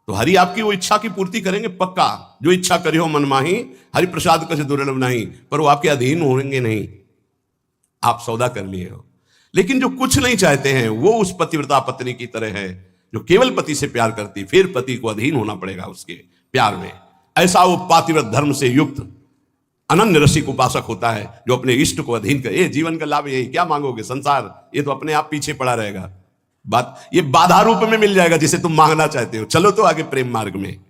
Speaker 1: तो हरि आपकी वो इच्छा की पूर्ति करेंगे पक्का। जो इच्छा करी हो मन माही, हरि प्रसाद कसे दुर्लभ नहीं, पर वो आपके अधीन होंगे नहीं, आप सौदा कर लिए हो। लेकिन जो कुछ नहीं चाहते हैं वो उस पतिव्रता पत्नी की तरह है जो केवल पति से प्यार करती, फिर पति को अधीन होना पड़ेगा उसके प्यार में। ऐसा वो पातिव्रत धर्म से युक्त अनन्य रसिक उपासक होता है जो अपने इष्ट को अधीन करे। ये जीवन का लाभ यही, क्या मांगोगे? संसार ये तो अपने आप पीछे पड़ा रहेगा। बात ये बाधा रूप में मिल जाएगा जिसे तुम मांगना चाहते हो। चलो तो आगे प्रेम मार्ग में।